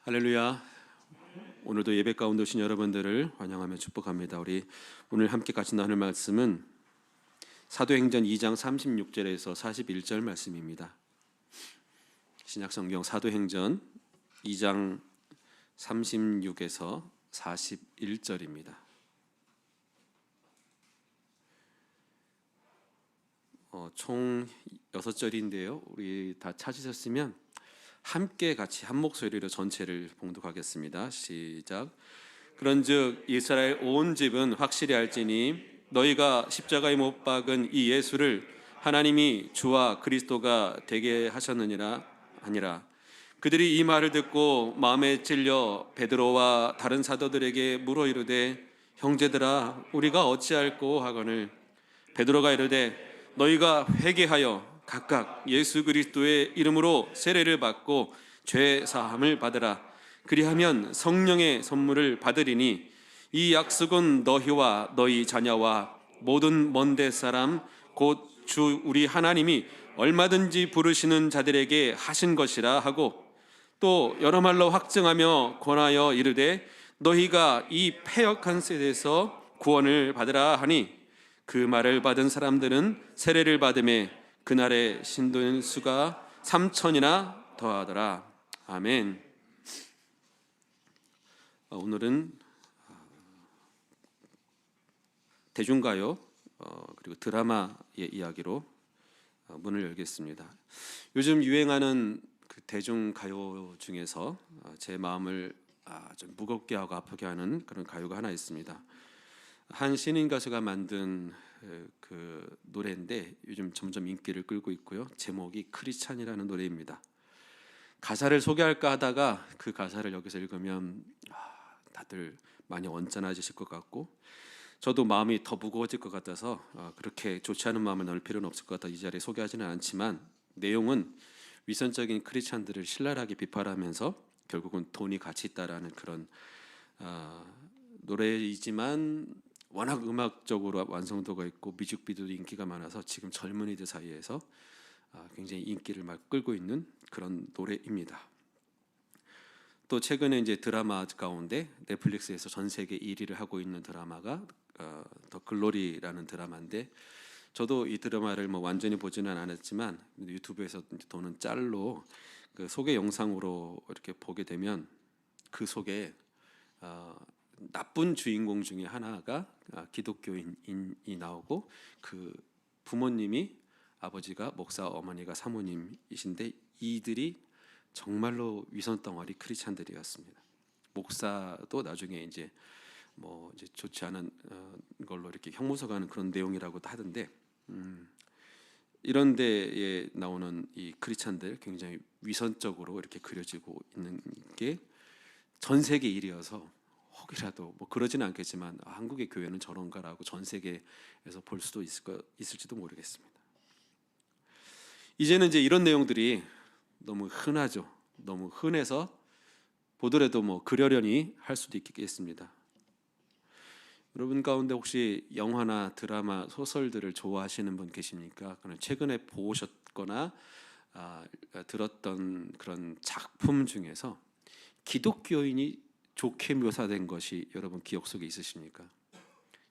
할렐루야. 오늘도 예배 가운데 오신 여러분들을 환영하며 축복합니다. 우리 오늘 함께 같이 나눌 말씀은 사도행전 2장 36절에서 41절 말씀입니다. 신약성경 사도행전 2장 36에서 41절입니다. 총 6절인데요. 우리 다 찾으셨으면 함께 같이 한 목소리로 전체를 봉독하겠습니다. 시작. 그런즉 이스라엘 온 집은 확실히 알지니 너희가 십자가에 못 박은 이 예수를 하나님이 주와 그리스도가 되게 하셨느니라 아니라. 그들이 이 말을 듣고 마음에 찔려 베드로와 다른 사도들에게 물어 이르되 형제들아 우리가 어찌할꼬 하거늘 베드로가 이르되 너희가 회개하여 각각 예수 그리스도의 이름으로 세례를 받고 죄 사함을 받으라. 그리하면 성령의 선물을 받으리니 이 약속은 너희와 너희 자녀와 모든 먼데 사람 곧 주 우리 하나님이 얼마든지 부르시는 자들에게 하신 것이라 하고 또 여러 말로 확증하며 권하여 이르되 너희가 이 패역한 세대에서 구원을 받으라 하니 그 말을 받은 사람들은 세례를 받음에 그날의 신도의 수가 3,000이나 더하더라. 아멘. 오늘은 대중가요 그리고 드라마의 이야기로 문을 열겠습니다. 요즘 유행하는 그 대중가요 중에서 제 마음을 좀 무겁게 하고 아프게 하는 그런 가요가 하나 있습니다. 한 신인 가수가 만든 그 노래인데 요즘 점점 인기를 끌고 있고요. 제목이 크리스찬이라는 노래입니다. 가사를 소개할까 하다가 그 가사를 여기서 읽으면 다들 많이 언짢아지실 것 같고 저도 마음이 더 무거워질 것 같아서 그렇게 좋지 않은 마음을 넣을 필요는 없을 것 같아 이 자리에 소개하지는 않지만 내용은 위선적인 크리스찬들을 신랄하게 비판하면서 결국은 돈이 가치 있다라는 그런 노래이지만 워낙 음악적으로 완성도가 있고 뮤직비디오도 인기가 많아서 지금 젊은이들 사이에서 굉장히 인기를 막 끌고 있는 그런 노래입니다. 또 최근에 이제 드라마 가운데 넷플릭스에서 전 세계 1위를 하고 있는 드라마가 더 글로리라는 드라마인데 저도 이 드라마를 뭐 완전히 보지는 않았지만 유튜브에서 도는 짤로 그 소개 영상으로 이렇게 보게 되면 그 속에 나쁜 주인공 중에 하나가 기독교인이 나오고 그 부모님이 아버지가 목사 어머니가 사모님이신데 이들이 정말로 위선덩어리 크리스찬들이었습니다. 목사도 나중에 이제 좋지 않은 걸로 이렇게 형무소 가는 그런 내용이라고도 하던데 이런 데에 나오는 이 크리스찬들 굉장히 위선적으로 이렇게 그려지고 있는 게 전 세계 일이어서 혹이라도 그러지는 않겠지만 한국의 교회는 저런가라고 전 세계에서 볼 수도 있을지도 모르겠습니다. 이제는 이제 이런 내용들이 너무 흔하죠. 너무 흔해서 보더라도 그러려니 할 수도 있겠습니다. 여러분 가운데 혹시 영화나 드라마, 소설들을 좋아하시는 분 계십니까? 최근에 보셨거나 들었던 그런 작품 중에서 기독교인이 좋게 묘사된 것이 여러분 기억 속에 있으십니까?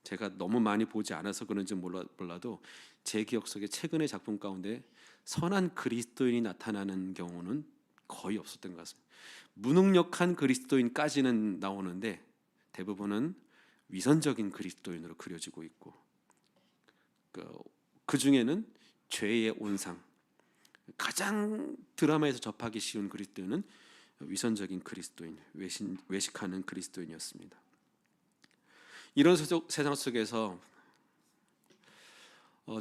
제가 너무 많이 보지 않아서 그런지 몰라도 제 기억 속에 최근의 작품 가운데 선한 그리스도인이 나타나는 경우는 거의 없었던 것 같습니다. 무능력한 그리스도인까지는 나오는데 대부분은 위선적인 그리스도인으로 그려지고 있고 그 중에는 죄의 온상, 가장 드라마에서 접하기 쉬운 그리스도인은 위선적인 그리스도인, 외식하는 그리스도인이었습니다. 이런 세상 속에서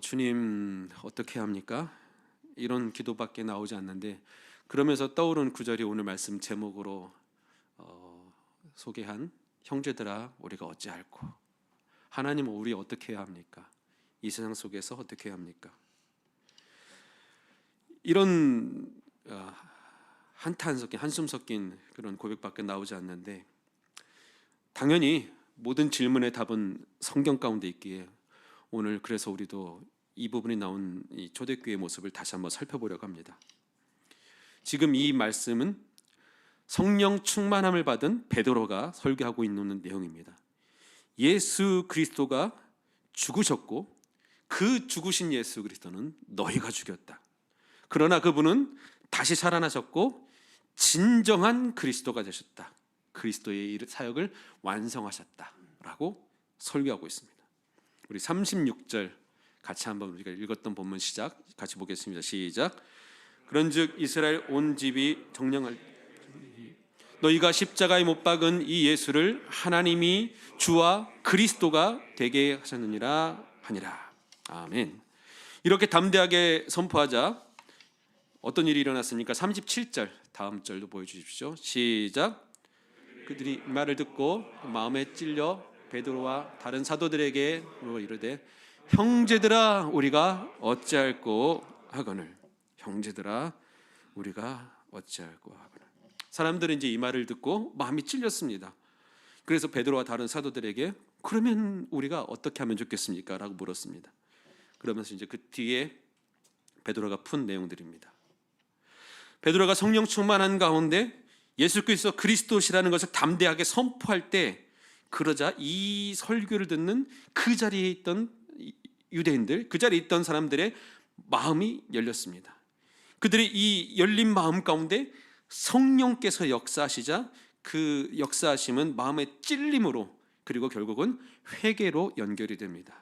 주님 어떻게 합니까? 이런 기도밖에 나오지 않는데 그러면서 떠오른 구절이 오늘 말씀 제목으로 소개한 형제들아 우리가 어찌할꼬 하나님은 우리 어떻게 해야 합니까? 이 세상 속에서 어떻게 해야 합니까? 이런 한탄 섞인 한숨 섞인 그런 고백밖에 나오지 않는데 당연히 모든 질문의 답은 성경 가운데 있기에 오늘 그래서 우리도 이 부분이 나온 이 초대교회의 모습을 다시 한번 살펴보려고 합니다. 지금 이 말씀은 성령 충만함을 받은 베드로가 설교하고 있는 내용입니다. 예수 그리스도가 죽으셨고 그 죽으신 예수 그리스도는 너희가 죽였다. 그러나 그분은 다시 살아나셨고 진정한 그리스도가 되셨다. 그리스도의 사역을 완성하셨다라고 설교하고 있습니다. 우리 36절 같이 한번 우리가 읽었던 본문 시작 같이 보겠습니다. 시작. 그런즉 이스라엘 온 집이 정령할 너희가 십자가에 못 박은 이 예수를 하나님이 주와 그리스도가 되게 하셨느니라 하니라. 아멘. 이렇게 담대하게 선포하자 어떤 일이 일어났습니까? 37절 다음 절도 보여주십시오. 시작. 그들이 말을 듣고 마음에 찔려 베드로와 다른 사도들에게 이르되 형제들아 우리가 어찌할꼬 하거늘. 형제들아 우리가 어찌할꼬 하거늘. 사람들은 이제 이 말을 듣고 마음이 찔렸습니다. 그래서 베드로와 다른 사도들에게 그러면 우리가 어떻게 하면 좋겠습니까? 라고 물었습니다. 그러면서 이제 그 뒤에 베드로가 푼 내용들입니다. 베드로가 성령 충만한 가운데 예수 그리스도시라는 것을 담대하게 선포할 때 그러자 이 설교를 듣는 그 자리에 있던 유대인들, 그 자리에 있던 사람들의 마음이 열렸습니다. 그들의 이 열린 마음 가운데 성령께서 역사하시자 그 역사하심은 마음의 찔림으로 그리고 결국은 회개로 연결이 됩니다.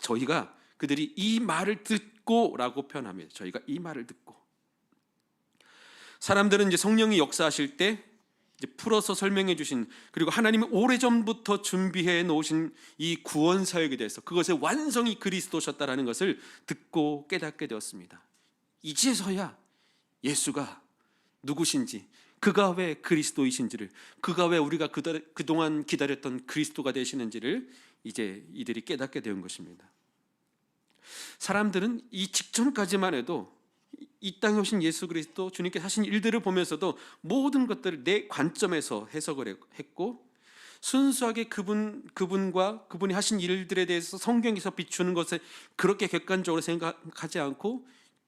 저희가 그들이 이 말을 듣고라고 표현합니다. 저희가 이 말을 듣고 사람들은 이제 성령이 역사하실 때 이제 풀어서 설명해 주신 그리고 하나님이 오래전부터 준비해 놓으신 이 구원 사역에 대해서 그것의 완성이 그리스도셨다라는 것을 듣고 깨닫게 되었습니다. 이제서야 예수가 누구신지 그가 왜 그리스도이신지를 그가 왜 우리가 그동안 기다렸던 그리스도가 되시는지를 이제 이들이 깨닫게 된 것입니다. 사람들은 이 직전까지만 해도 이 땅에 오신 예수 그리스도 주님께서 하신 일들을 보면서도 모든 것들을 내 관점에서 해석을 했고 순수하게 그분과 그분이 하신 일들에 대해서 성경에서 비추는 것에 그렇게 객관적으로 생각하지 않고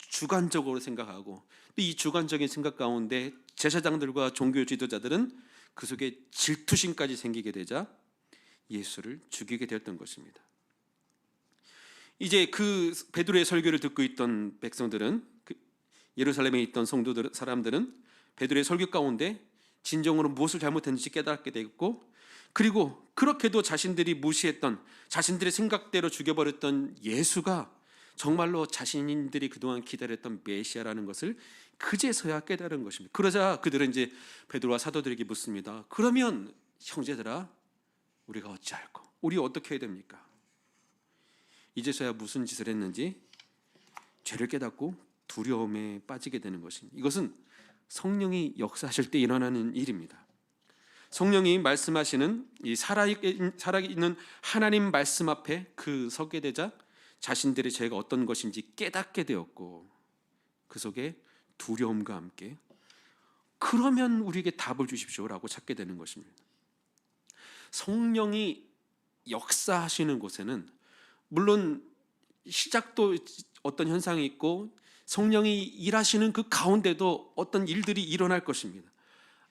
주관적으로 생각하고 이 주관적인 생각 가운데 제사장들과 종교 지도자들은 그 속에 질투심까지 생기게 되자 예수를 죽이게 되었던 것입니다. 이제 그 베드로의 설교를 듣고 있던 백성들은 예루살렘에 있던 성도들 사람들은 베드로의 설교 가운데 진정으로 무엇을 잘못했는지 깨닫게 되었고 그리고 그렇게도 자신들이 무시했던 자신들의 생각대로 죽여버렸던 예수가 정말로 자신들이 그동안 기다렸던 메시아라는 것을 그제서야 깨달은 것입니다. 그러자 그들은 이제 베드로와 사도들에게 묻습니다. 그러면 형제들아 우리가 어찌할꼬? 우리 어떻게 해야 됩니까? 이제서야 무슨 짓을 했는지 죄를 깨닫고 두려움에 빠지게 되는 것입니다. 이것은 성령이 역사하실 때 일어나는 일입니다. 성령이 말씀하시는 이 살아있는 하나님 말씀 앞에 그 서게 되자 자신들의 죄가 어떤 것인지 깨닫게 되었고 그 속에 두려움과 함께 그러면 우리에게 답을 주십시오라고 찾게 되는 것입니다. 성령이 역사하시는 곳에는 물론 시작도 어떤 현상이 있고 성령이 일하시는 그 가운데도 어떤 일들이 일어날 것입니다.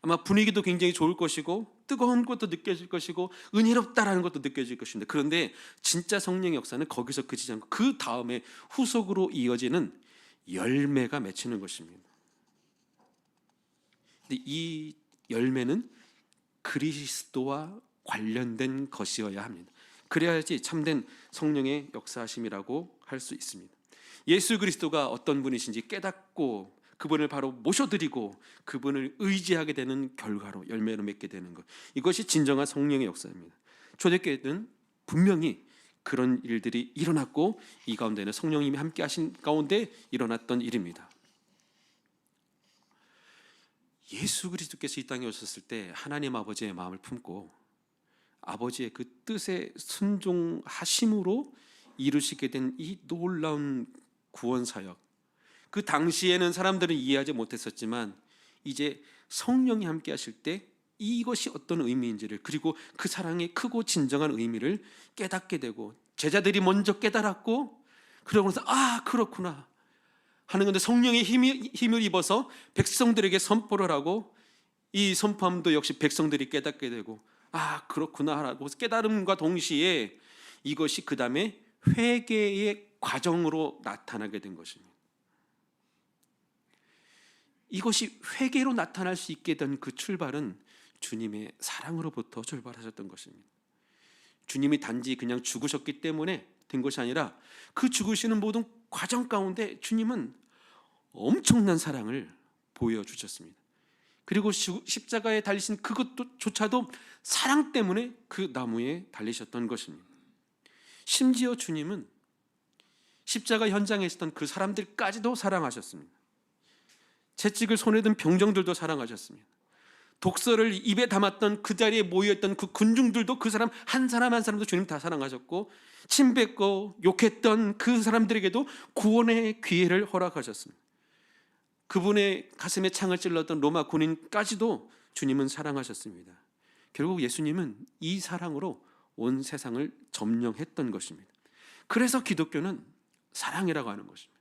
아마 분위기도 굉장히 좋을 것이고 뜨거운 것도 느껴질 것이고 은혜롭다라는 것도 느껴질 것인데 그런데 진짜 성령의 역사는 거기서 그치지 않고 그 다음에 후속으로 이어지는 열매가 맺히는 것입니다. 근데 이 열매는 그리스도와 관련된 것이어야 합니다. 그래야지 참된 성령의 역사하심이라고 할 수 있습니다. 예수 그리스도가 어떤 분이신지 깨닫고 그분을 바로 모셔드리고 그분을 의지하게 되는 결과로 열매를 맺게 되는 것, 이것이 진정한 성령의 역사입니다. 초대교회는 분명히 그런 일들이 일어났고 이 가운데는 성령님이 함께 하신 가운데 일어났던 일입니다. 예수 그리스도께서 이 땅에 오셨을 때 하나님 아버지의 마음을 품고 아버지의 그 뜻에 순종하심으로 이루시게 된 이 놀라운 구원 사역, 그 당시에는 사람들은 이해하지 못했었지만 이제 성령이 함께 하실 때 이것이 어떤 의미인지를 그리고 그 사랑의 크고 진정한 의미를 깨닫게 되고 제자들이 먼저 깨달았고 그러고 나서 아 그렇구나 하는 건데 성령의 힘을 입어서 백성들에게 선포를 하고 이 선포함도 역시 백성들이 깨닫게 되고 아 그렇구나라고 깨달음과 동시에 이것이 그 다음에 회개의 과정으로 나타나게 된 것입니다. 이것이 회개로 나타날 수 있게 된 그 출발은 주님의 사랑으로부터 출발하셨던 것입니다. 주님이 단지 그냥 죽으셨기 때문에 된 것이 아니라 그 죽으시는 모든 과정 가운데 주님은 엄청난 사랑을 보여주셨습니다. 그리고 십자가에 달리신 그것조차도 사랑 때문에 그 나무에 달리셨던 것입니다. 심지어 주님은 십자가 현장에 있었던 그 사람들까지도 사랑하셨습니다. 채찍을 손에 든 병정들도 사랑하셨습니다. 독서를 입에 담았던 그 자리에 모여있던 그 군중들도 그 사람 한 사람 한 사람도 주님 다 사랑하셨고 침뱉고 욕했던 그 사람들에게도 구원의 기회를 허락하셨습니다. 그분의 가슴에 창을 찔렀던 로마 군인까지도 주님은 사랑하셨습니다. 결국 예수님은 이 사랑으로 온 세상을 점령했던 것입니다. 그래서 기독교는 사랑이라고 하는 것입니다.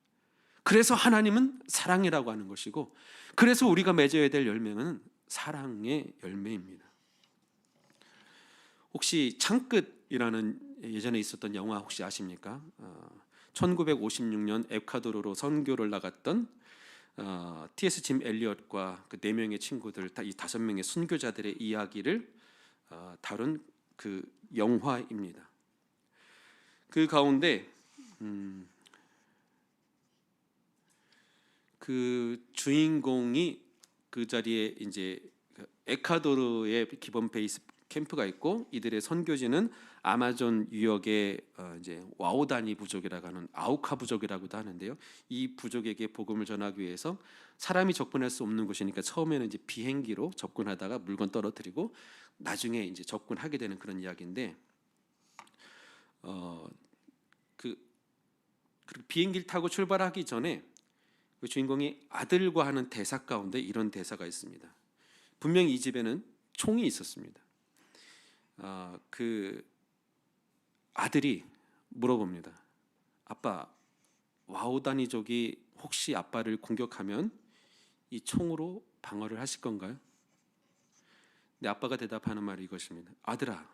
그래서 하나님은 사랑이라고 하는 것이고 그래서 우리가 맺어야 될 열매는 사랑의 열매입니다. 혹시 창끝이라는 예전에 있었던 영화 혹시 아십니까? 1956년 에콰도르로 선교를 나갔던 T.S. 짐 엘리엇과 그 4명의 친구들, 이 5명의 순교자들의 이야기를 다룬 그 영화입니다. 그 가운데 그 주인공이 그 자리에 이제 에콰도르의 기본 베이스 캠프가 있고 이들의 선교지는 아마존 유역의 이제 와오다니 부족이라고 하는 아우카 부족이라고도 하는데요. 이 부족에게 복음을 전하기 위해서 사람이 접근할 수 없는 곳이니까 처음에는 이제 비행기로 접근하다가 물건 떨어뜨리고 나중에 이제 접근하게 되는 그런 이야기인데 그 비행기를 타고 출발하기 전에 그 주인공이 아들과 하는 대사 가운데 이런 대사가 있습니다. 분명히 이 집에는 총이 있었습니다. 그 아들이 물어봅니다. 아빠, 와우다니족이 혹시 아빠를 공격하면 이 총으로 방어를 하실 건가요? 근데 아빠가 대답하는 말이 이것입니다. 아들아,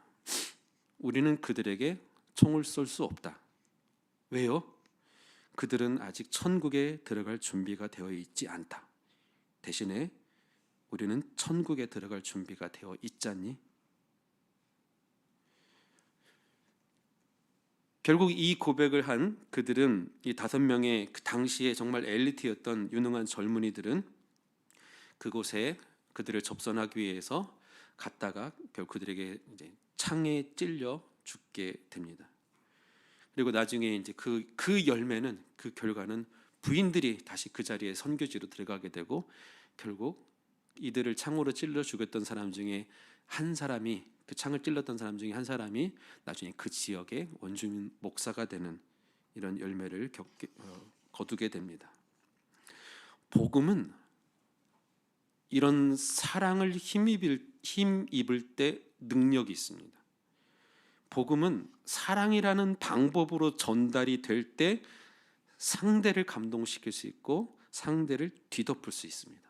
우리는 그들에게 총을 쏠 수 없다. 왜요? 그들은 아직 천국에 들어갈 준비가 되어 있지 않다. 대신에 우리는 천국에 들어갈 준비가 되어 있잖니? 결국 이 고백을 한 그들은 이 5명의 그 당시에 정말 엘리트였던 유능한 젊은이들은 그곳에 그들을 접선하기 위해서 갔다가 결국 그들에게 이제 창에 찔려 죽게 됩니다. 그리고 나중에 이제 그 열매는 그 결과는 부인들이 다시 그 자리에 선교지로 들어가게 되고 결국 이들을 창으로 찔러 죽였던 사람 중에 한 사람이 그 창을 찔렀던 사람 중에 한 사람이 나중에 그 지역의 원주민 목사가 되는 이런 열매를 거두게 됩니다. 복음은 이런 사랑을 힘입을 때 능력이 있습니다. 복음은 사랑이라는 방법으로 전달이 될 때 상대를 감동시킬 수 있고 상대를 뒤덮을 수 있습니다.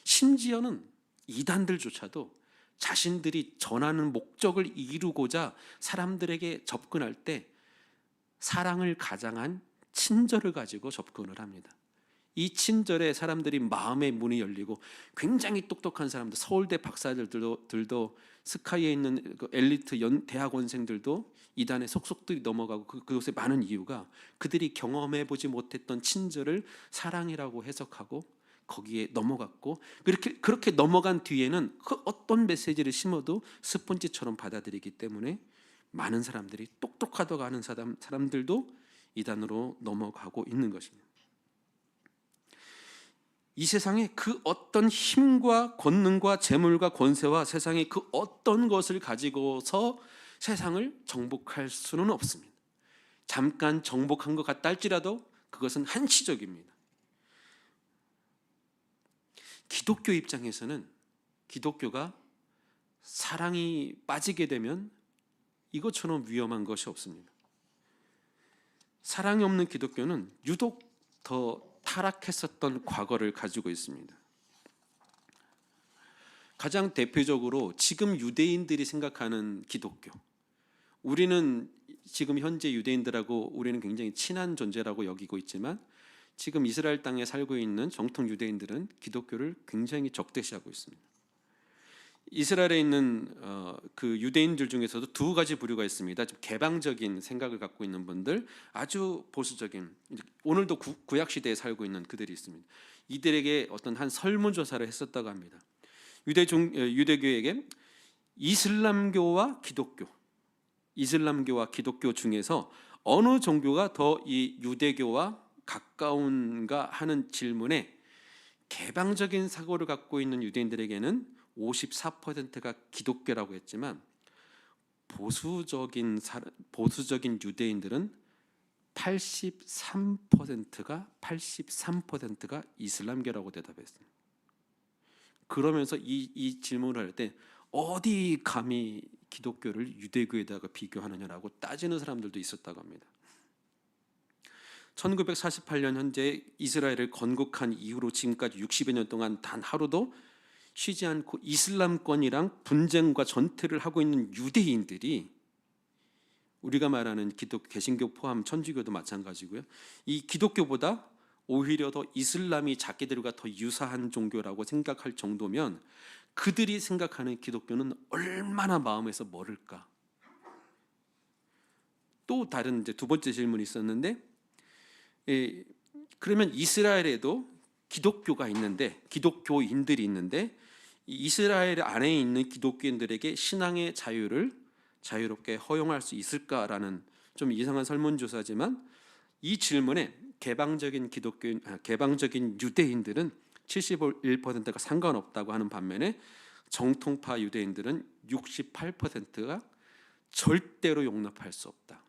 심지어는 이단들조차도 자신들이 전하는 목적을 이루고자 사람들에게 접근할 때 사랑을 가장한 친절을 가지고 접근을 합니다. 이 친절에 사람들이 마음의 문이 열리고 굉장히 똑똑한 사람들, 서울대 박사들도 스카이에 있는 그 엘리트 대학원생들도 이단에 속속들이 넘어가고 그곳에 많은 이유가 그들이 경험해 보지 못했던 친절을 사랑이라고 해석하고 거기에 넘어갔고 그렇게 넘어간 뒤에는 그 어떤 메시지를 심어도 스펀지처럼 받아들이기 때문에 많은 사람들이 똑똑하다고 하는 사람들도 이단으로 넘어가고 있는 것입니다. 이 세상에 그 어떤 힘과 권능과 재물과 권세와 세상의 그 어떤 것을 가지고서 세상을 정복할 수는 없습니다. 잠깐 정복한 것 같다 할지라도 그것은 한시적입니다. 기독교 입장에서는 기독교가 사랑이 빠지게 되면 이것처럼 위험한 것이 없습니다. 사랑이 없는 기독교는 유독 더 타락했었던 과거를 가지고 있습니다. 가장 대표적으로 지금 유대인들이 생각하는 기독교, 우리는 지금 현재 유대인들하고 우리는 굉장히 친한 존재라고 여기고 있지만 지금 이스라엘 땅에 살고 있는 정통 유대인들은 기독교를 굉장히 적대시하고 있습니다. 이스라엘에 있는 그 유대인들 중에서도 두 가지 부류가 있습니다. 좀 개방적인 생각을 갖고 있는 분들, 아주 보수적인, 오늘도 구약 시대에 살고 있는 그들이 있습니다. 이들에게 어떤 한 설문조사를 했었다고 합니다. 유대교에게 이슬람교와 기독교 중에서 어느 종교가 더 이 유대교와 가까운가 하는 질문에 개방적인 사고를 갖고 있는 유대인들에게는 54%가 기독교라고 했지만 보수적인 유대인들은 83%가 이슬람교라고 대답했습니다. 그러면서 이 질문을 할 때 어디 감히 기독교를 유대교에다가 비교하느냐라고 따지는 사람들도 있었다고 합니다. 1948년 현재 이스라엘을 건국한 이후로 지금까지 60여 년 동안 단 하루도 쉬지 않고 이슬람권이랑 분쟁과 전투를 하고 있는 유대인들이, 우리가 말하는 기독교, 개신교 포함 천주교도 마찬가지고요, 이 기독교보다 오히려 더 이슬람이 자기들과 더 유사한 종교라고 생각할 정도면 그들이 생각하는 기독교는 얼마나 마음에서 멀을까. 또 다른 이제 두 번째 질문이 있었는데, 그러면 이스라엘에도 기독교가 있는데, 기독교인들이 있는데 이스라엘 안에 있는 기독교인들에게 신앙의 자유를 자유롭게 허용할 수 있을까라는 좀 이상한 설문조사지만 이 질문에 개방적인 유대인들은 71%가 상관없다고 하는 반면에 정통파 유대인들은 68%가 절대로 용납할 수 없다.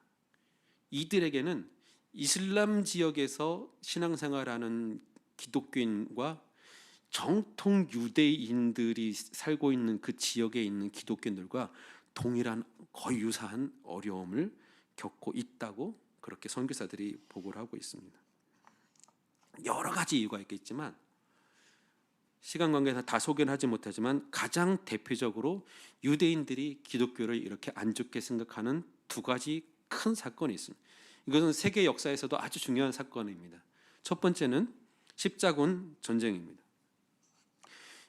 이들에게는 이슬람 지역에서 신앙생활하는 기독교인과 정통 유대인들이 살고 있는 그 지역에 있는 기독교인들과 동일한 거의 유사한 어려움을 겪고 있다고 그렇게 선교사들이 보고를 하고 있습니다. 여러 가지 이유가 있겠지만 시간 관계상 다 소개는 하지 못하지만 가장 대표적으로 유대인들이 기독교를 이렇게 안 좋게 생각하는 두 가지 큰 사건이 있습니다. 이것은 세계 역사에서도 아주 중요한 사건입니다. 첫 번째는 십자군 전쟁입니다.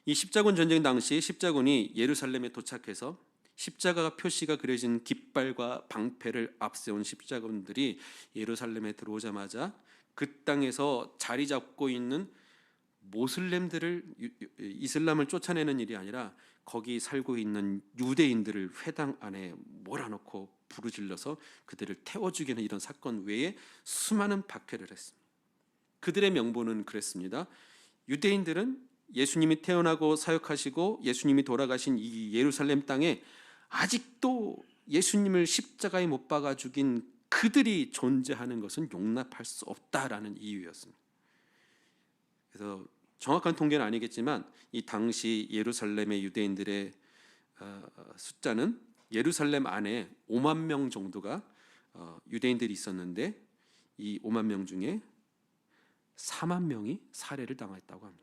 이 십자군 전쟁 당시 십자군이 예루살렘에 도착해서 십자가 표시가 그려진 깃발과 방패를 앞세운 십자군들이 예루살렘에 들어오자마자 그 땅에서 자리 잡고 있는 모슬렘들을, 이슬람을 쫓아내는 일이 아니라 거기 살고 있는 유대인들을 회당 안에 몰아넣고 부르질러서 그들을 태워 죽이는 이런 사건 외에 수많은 박해를 했습니다. 그들의 명분은 그랬습니다. 유대인들은 예수님이 태어나고 사역하시고 예수님이 돌아가신 이 예루살렘 땅에 아직도 예수님을 십자가에 못 박아 죽인 그들이 존재하는 것은 용납할 수 없다라는 이유였습니다. 그래서 정확한 통계는 아니겠지만 이 당시 예루살렘의 유대인들의 숫자는 예루살렘 안에 5만 명 정도가 유대인들이 있었는데 이 5만 명 중에 4만 명이 살해를 당했다고 합니다.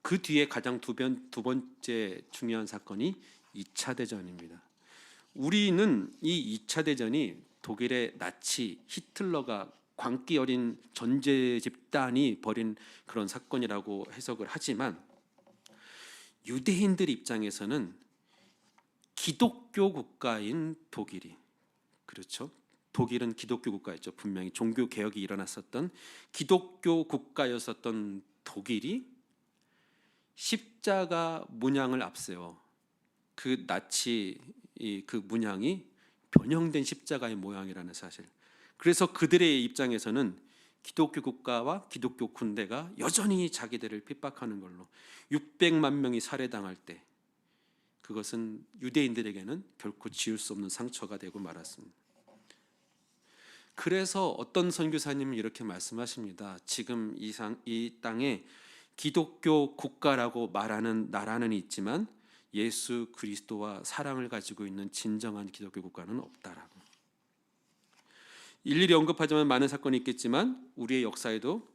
그 뒤에 가장 두 번째 중요한 사건이 2차 대전입니다. 우리는 이 2차 대전이 독일의 나치 히틀러가 광기 어린 전제 집단이 벌인 그런 사건이라고 해석을 하지만 유대인들 입장에서는 기독교 국가인 독일이, 그렇죠? 독일은 기독교 국가였죠. 분명히 종교 개혁이 일어났었던 기독교 국가였었던 독일이 십자가 문양을 앞세워 그 나치 그 문양이 변형된 십자가의 모양이라는 사실. 그래서 그들의 입장에서는 기독교 국가와 기독교 군대가 여전히 자기들을 핍박하는 걸로 600만 명이 살해당할 때 그것은 유대인들에게는 결코 지울 수 없는 상처가 되고 말았습니다. 그래서 어떤 선교사님은 이렇게 말씀하십니다. 지금 이 땅에 기독교 국가라고 말하는 나라는 있지만 예수 그리스도와 사랑을 가지고 있는 진정한 기독교 국가는 없다라고. 일일이 언급하자면 많은 사건이 있겠지만 우리의 역사에도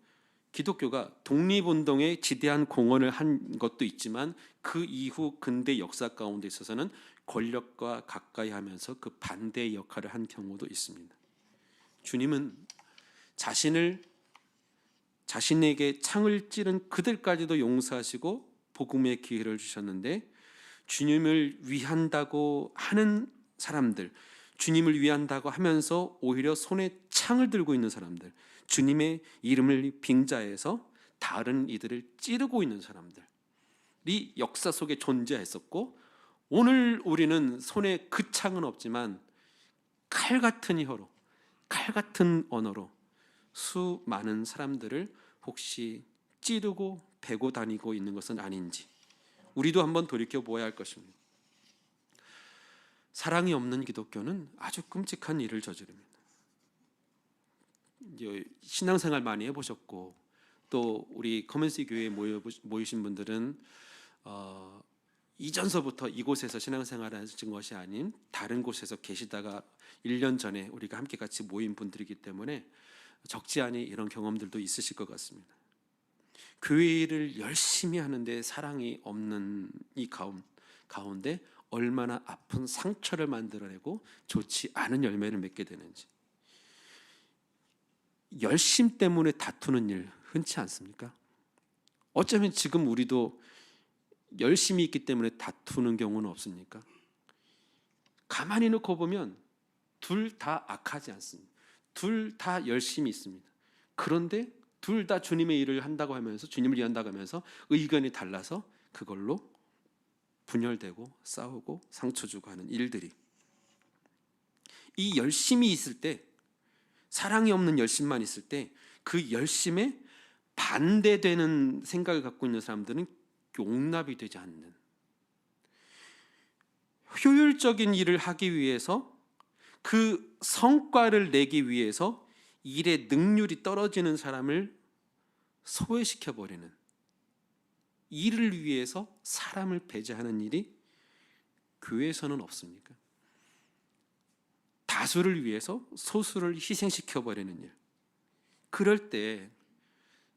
기독교가 독립운동에 지대한 공헌을 한 것도 있지만 그 이후 근대 역사 가운데 있어서는 권력과 가까이 하면서 그 반대의 역할을 한 경우도 있습니다. 주님은 자신에게 창을 찌른 그들까지도 용서하시고 복음의 기회를 주셨는데, 주님을 위한다고 하는 사람들, 주님을 위한다고 하면서 오히려 손에 창을 들고 있는 사람들, 주님의 이름을 빙자해서 다른 이들을 찌르고 있는 사람들이 역사 속에 존재했었고, 오늘 우리는 손에 그 창은 없지만 칼 같은 혀로, 칼 같은 언어로 수많은 사람들을 혹시 찌르고 베고 다니고 있는 것은 아닌지 우리도 한번 돌이켜 보아야 할 것입니다. 사랑이 없는 기독교는 아주 끔찍한 일을 저지릅니다. 신앙생활 많이 해보셨고 또 우리 커먼시 교회에 모이신 분들은 이전서부터 이곳에서 신앙생활을 하신 것이 아닌 다른 곳에서 계시다가 1년 전에 우리가 함께 같이 모인 분들이기 때문에 적지 않은 이런 경험들도 있으실 것 같습니다. 교회 일을 열심히 하는데 사랑이 없는 이 가운데 얼마나 아픈 상처를 만들어내고 좋지 않은 열매를 맺게 되는지. 열심 때문에 다투는 일 흔치 않습니까? 어쩌면 지금 우리도 열심히 있기 때문에 다투는 경우는 없습니까? 가만히 놓고 보면 둘 다 악하지 않습니다. 둘 다 열심히 있습니다. 그런데 둘 다 주님의 일을 한다고 하면서, 주님을 위한다고 하면서 의견이 달라서 그걸로 분열되고 싸우고 상처 주고 하는 일들이, 이 열심이 있을 때, 사랑이 없는 열심만 있을 때 그 열심에 반대되는 생각을 갖고 있는 사람들은 용납이 되지 않는, 효율적인 일을 하기 위해서, 그 성과를 내기 위해서 일의 능률이 떨어지는 사람을 소외시켜버리는, 일을 위해서 사람을 배제하는 일이 교회에서는 없습니까? 다수를 위해서 소수를 희생시켜버리는 일. 그럴 때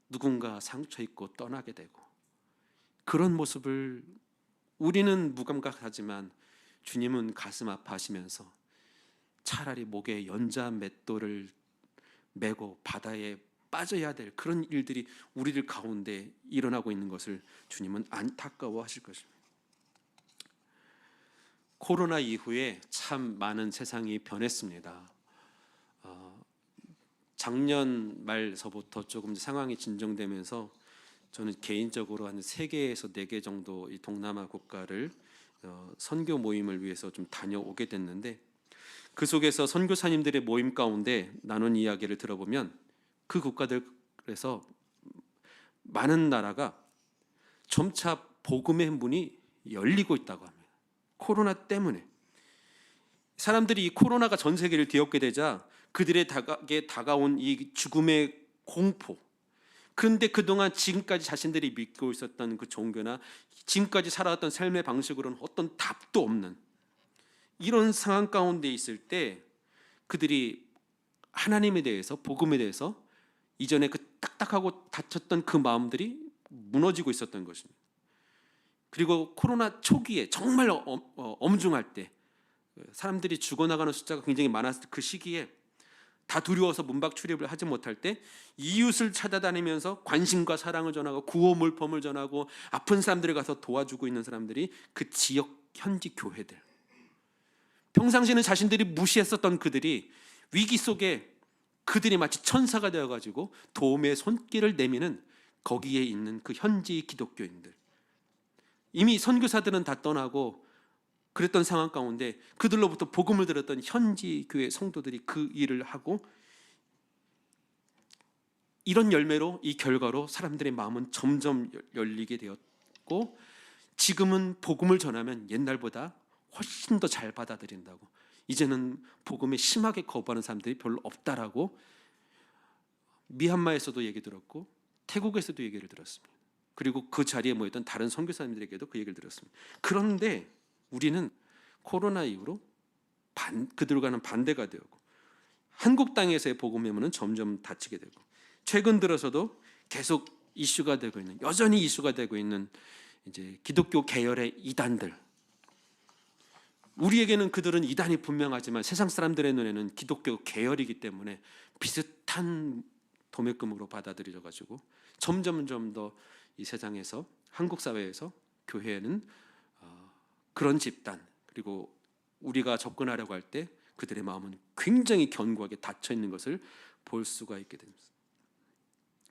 누군가 상처 입고 떠나게 되고, 그런 모습을 우리는 무감각하지만 주님은 가슴 아파하시면서 차라리 목에 연자 맷돌을 메고 바다에 빠져야 될 그런 일들이 우리들 가운데 일어나고 있는 것을 주님은 안타까워하실 것입니다. 코로나 이후에 참 많은 세상이 변했습니다. 작년 말서부터 조금 상황이 진정되면서 저는 개인적으로 한 3개에서 4개 정도 이 동남아 국가를 선교 모임을 위해서 좀 다녀오게 됐는데, 그 속에서 선교사님들의 모임 가운데 나눈 이야기를 들어보면 그 국가들에서 많은 나라가 점차 복음의 문이 열리고 있다고 합니다. 코로나 때문에 사람들이 이 코로나가 전 세계를 뒤엎게 되자 그들에게 다가온 이 죽음의 공포, 그런데 그동안 지금까지 자신들이 믿고 있었던 그 종교나 지금까지 살아왔던 삶의 방식으로는 어떤 답도 없는 이런 상황 가운데 있을 때 그들이 하나님에 대해서, 복음에 대해서 이전에 그 딱딱하고 다쳤던 그 마음들이 무너지고 있었던 것입니다. 그리고 코로나 초기에 정말 엄중할 때 사람들이 죽어나가는 숫자가 굉장히 많았을 그 시기에 다 두려워서 문밖 출입을 하지 못할 때 이웃을 찾아다니면서 관심과 사랑을 전하고 구호 물품을 전하고 아픈 사람들을 가서 도와주고 있는 사람들이 그 지역 현지 교회들, 평상시에는 자신들이 무시했었던 그들이 위기 속에 그들이 마치 천사가 되어가지고 도움의 손길을 내미는 거기에 있는 그 현지 기독교인들, 이미 선교사들은 다 떠나고 그랬던 상황 가운데 그들로부터 복음을 들었던 현지 교회 성도들이 그 일을 하고, 이런 열매로, 이 결과로 사람들의 마음은 점점 열리게 되었고, 지금은 복음을 전하면 옛날보다 훨씬 더 잘 받아들인다고, 이제는 복음에 심하게 거부하는 사람들이 별로 없다라고 미얀마에서도 얘기 들었고 태국에서도 얘기를 들었습니다. 그리고 그 자리에 모였던 다른 선교사님들에게도 그 얘기를 들었습니다. 그런데 우리는 코로나 이후로 그들과는 반대가 되고 한국 땅에서의 복음의 문은 점점 닫히게 되고, 최근 들어서도 계속 이슈가 되고 있는, 여전히 이슈가 되고 있는 이제 기독교 계열의 이단들. 우리에게는 그들은 이단이 분명하지만 세상 사람들의 눈에는 기독교 계열이기 때문에 비슷한 도매금으로 받아들여져 가지고 점점 더 이 세상에서, 한국 사회에서 교회는 그런 집단, 그리고 우리가 접근하려고 할 때 그들의 마음은 굉장히 견고하게 닫혀 있는 것을 볼 수가 있게 됩니다.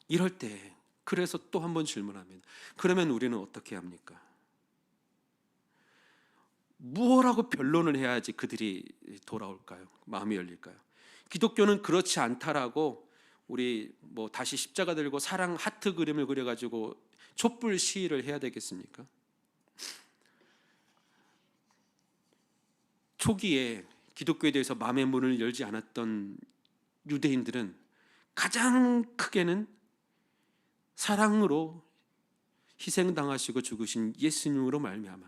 이럴 때 그래서 또 한 번 질문합니다. 그러면 우리는 어떻게 합니까? 무엇라고 변론을 해야지 그들이 돌아올까요? 마음이 열릴까요? 기독교는 그렇지 않다라고 우리 뭐 다시 십자가 들고 사랑 하트 그림을 그려가지고 촛불 시위를 해야 되겠습니까? 초기에 기독교에 대해서 마음의 문을 열지 않았던 유대인들은 가장 크게는 사랑으로 희생당하시고 죽으신 예수님으로 말미암아,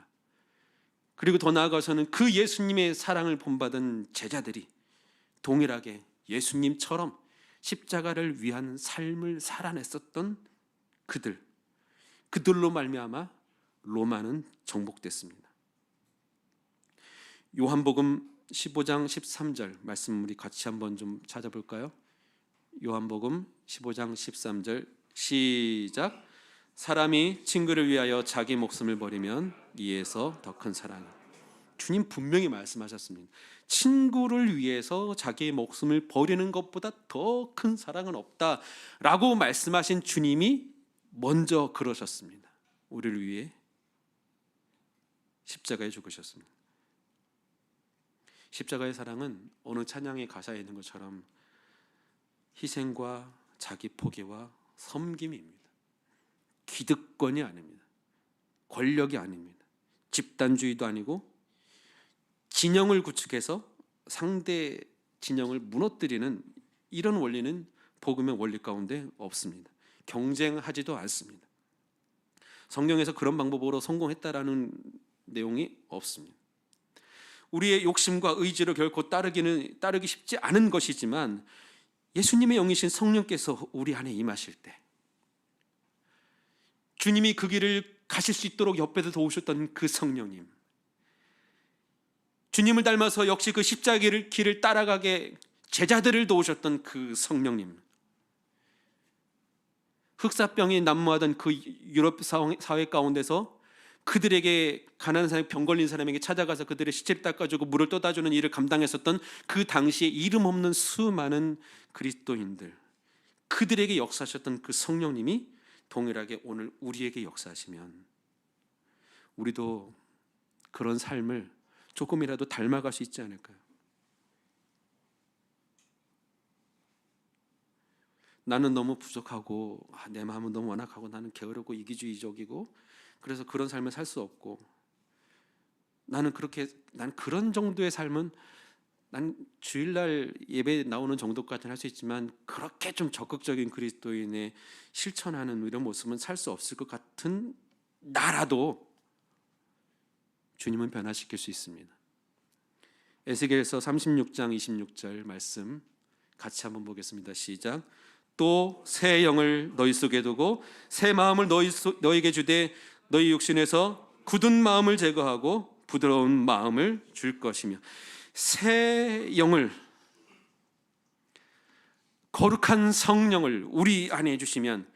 그리고 더 나아가서는 그 예수님의 사랑을 본받은 제자들이 동일하게 예수님처럼 십자가를 위한 삶을 살아냈었던 그들로 말미암아 로마는 정복됐습니다. 요한복음 15장 13절 말씀 우리 같이 한번 좀 찾아볼까요? 요한복음 15장 13절 시작. 사람이 친구를 위하여 자기 목숨을 버리면 이에서 더 큰 사랑이. 주님 분명히 말씀하셨습니다. 친구를 위해서 자기의 목숨을 버리는 것보다 더 큰 사랑은 없다라고 말씀하신 주님이 먼저 그러셨습니다. 우리를 위해 십자가에 죽으셨습니다. 십자가의 사랑은 어느 찬양의 가사에 있는 것처럼 희생과 자기 포기와 섬김입니다. 기득권이 아닙니다. 권력이 아닙니다. 집단주의도 아니고 진영을 구축해서 상대 진영을 무너뜨리는 이런 원리는 복음의 원리 가운데 없습니다. 경쟁하지도 않습니다. 성경에서 그런 방법으로 성공했다라는 내용이 없습니다. 우리의 욕심과 의지를 결코 따르기 쉽지 않은 것이지만 예수님의 영이신 성령께서 우리 안에 임하실 때, 주님이 그 길을 가실 수 있도록 옆에서 도우셨던 그 성령님, 주님을 닮아서 역시 그 십자가의 길을 따라가게 제자들을 도우셨던 그 성령님, 흑사병이 난무하던 그 유럽 사회 가운데서 그들에게 가난한 사람, 병 걸린 사람에게 찾아가서 그들의 시체를 닦아주고 물을 떠다주는 일을 감당했었던 그 당시에 이름 없는 수많은 그리스도인들, 그들에게 역사하셨던 그 성령님이 동일하게 오늘 우리에게 역사하시면 우리도 그런 삶을 조금이라도 닮아갈 수 있지 않을까요? 나는 너무 부족하고 내 마음은 너무 완악하고 나는 게으르고 이기주의적이고 그래서 그런 삶을 살 수 없고, 난 그런 정도의 삶은 난 주일날 예배 나오는 정도까지는 할 수 있지만 그렇게 좀 적극적인 그리스도인의 실천하는 이런 모습은 살 수 없을 것 같은 나라도 주님은 변화시킬 수 있습니다. 에스겔서 36장 26절 말씀 같이 한번 보겠습니다. 시작. 또 새 영을 너희 속에 두고 새 마음을 너희에게 주되 너희 육신에서 굳은 마음을 제거하고 부드러운 마음을 줄 것이며. 새 영을, 거룩한 성령을 우리 안에 주시면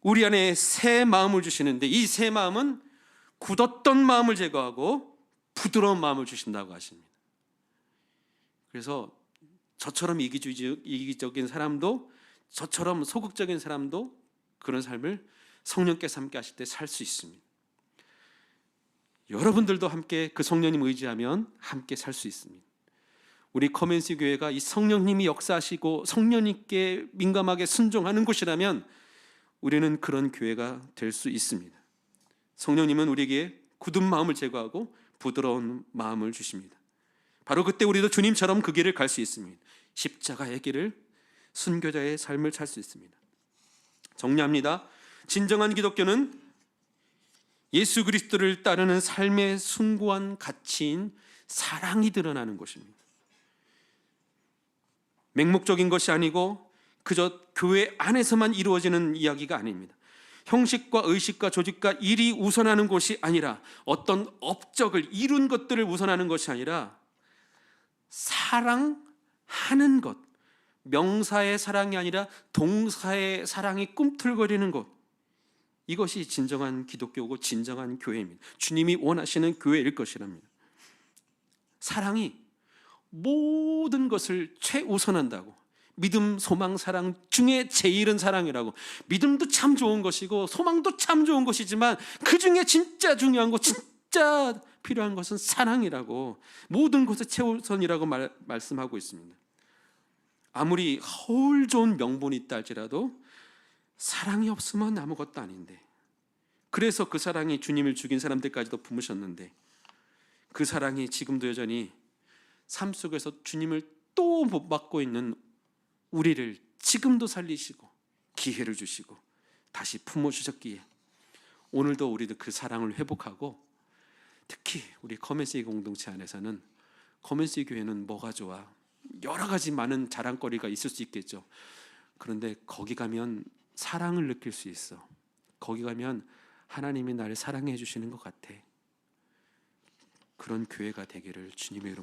우리 안에 새 마음을 주시는데, 이 새 마음은 굳었던 마음을 제거하고 부드러운 마음을 주신다고 하십니다. 그래서 저처럼 이기적인 사람도, 저처럼 소극적인 사람도 그런 삶을 성령께서 함께 하실 때 살 수 있습니다. 여러분들도 함께 그 성령님 의지하면 함께 살 수 있습니다. 우리 커맨시 교회가 이 성령님이 역사하시고 성령님께 민감하게 순종하는 곳이라면 우리는 그런 교회가 될 수 있습니다. 성령님은 우리에게 굳은 마음을 제거하고 부드러운 마음을 주십니다. 바로 그때 우리도 주님처럼 그 길을 갈 수 있습니다. 십자가의 길을, 순교자의 삶을 살 수 있습니다. 정리합니다. 진정한 기독교는 예수 그리스도를 따르는 삶의 숭고한 가치인 사랑이 드러나는 것입니다. 맹목적인 것이 아니고 그저 교회 안에서만 이루어지는 이야기가 아닙니다. 형식과 의식과 조직과 일이 우선하는 것이 아니라, 어떤 업적을 이룬 것들을 우선하는 것이 아니라 사랑하는 것, 명사의 사랑이 아니라 동사의 사랑이 꿈틀거리는 것, 이것이 진정한 기독교고 진정한 교회입니다. 주님이 원하시는 교회일 것이랍니다. 사랑이 모든 것을 최우선한다고. 믿음, 소망, 사랑 중에 제일은 사랑이라고. 믿음도 참 좋은 것이고 소망도 참 좋은 것이지만 그 중에 진짜 중요한 것, 진짜 필요한 것은 사랑이라고, 모든 것의 최우선이라고 말씀하고 있습니다. 아무리 허울 좋은 명분이 있다 할지라도 사랑이 없으면 아무것도 아닌데, 그래서 그 사랑이 주님을 죽인 사람들까지도 품으셨는데, 그 사랑이 지금도 여전히 삶 속에서 주님을 또 못 받고 있는 우리를 지금도 살리시고 기회를 주시고 다시 품어주셨기에, 오늘도 우리도 그 사랑을 회복하고, 특히 우리 커먼시티 공동체 안에서는, 커먼시티 교회는 뭐가 좋아? 여러 가지 많은 자랑거리가 있을 수 있겠죠. 그런데 거기 가면 사랑을 느낄 수 있어. 거기 가면 하나님이 나를 사랑해 주시는 것 같아. 그런 교회가 되기를 주님의 이름으로